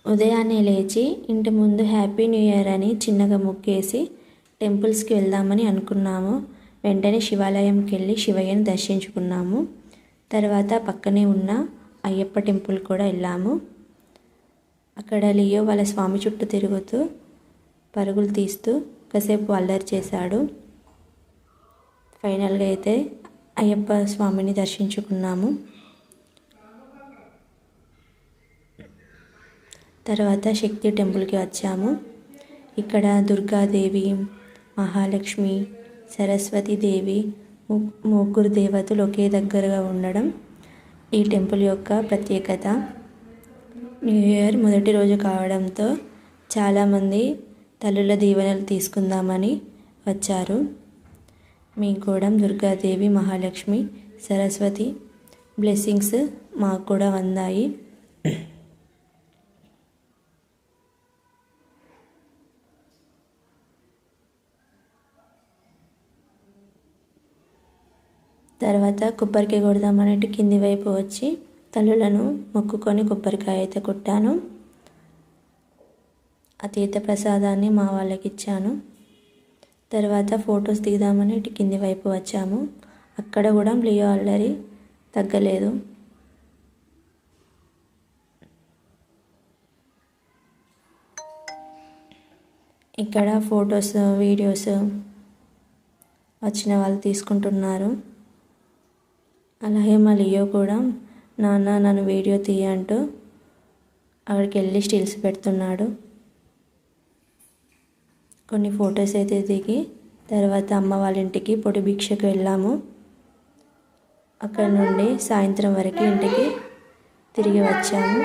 ఉదయాన్నే లేచి ఇంటి ముందు హ్యాపీ న్యూ ఇయర్ అని చిన్నగా ముగ్గేసి టెంపుల్స్కి వెళ్దామని అనుకున్నాము. వెంటనే శివాలయంకి వెళ్ళి శివయ్యని దర్శించుకున్నాము. తర్వాత పక్కనే ఉన్న అయ్యప్ప టెంపుల్ కూడా వెళ్ళాము. అక్కడ లియో వాళ్ళ స్వామి చుట్టూ తిరుగుతూ పరుగులు తీస్తూ కాసేపు అల్లరి చేశాడు. ఫైనల్గా అయితే అయ్యప్ప స్వామిని దర్శించుకున్నాము. తర్వాత శక్తి టెంపుల్కి వచ్చాము. ఇక్కడ దుర్గాదేవి, మహాలక్ష్మి, సరస్వతీదేవి ముగ్గురు దేవతలు ఒకే దగ్గరగా ఉండడం ఈ టెంపుల్ యొక్క ప్రత్యేకత. న్యూ ఇయర్ మొదటి రోజు కావడంతో చాలామంది తల్లుల దీవెనలు తీసుకుందామని వచ్చారు. మీకు కూడా దుర్గాదేవి, మహాలక్ష్మి, సరస్వతి బ్లెస్సింగ్స్ మాకు కూడా అందాయి. తర్వాత కొబ్బరికాయ కొడదామన్నట్టు కింది వైపు వచ్చి తల్లులను మొక్కుకొని కొబ్బరికాయ అయితే కొట్టాను. ఆ తీర్థ ప్రసాదాన్ని మా వాళ్ళకి ఇచ్చాను. తర్వాత ఫొటోస్ దిగుదామని కింది వైపు వచ్చాము. అక్కడ కూడా లియో అల్లరి తగ్గలేదు. ఇక్కడ ఫొటోస్, వీడియోస్ వచ్చిన వాళ్ళు తీసుకుంటున్నారు. అలాగే మా లియో కూడా నాన్న నన్ను వీడియో తీయ అంటూ అక్కడికి వెళ్ళి స్టిల్స్ పెడుతున్నాడు. కొన్ని ఫొటోస్ అయితే దిగి తర్వాత అమ్మ వాళ్ళ ఇంటికి పొడి భిక్షకు వెళ్ళాము. అక్కడ నుండి సాయంత్రం వరకు ఇంటికి తిరిగి వచ్చాము.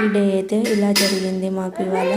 ఈ డే అయితే ఇలా జరిగింది మాకు ఇవాళ.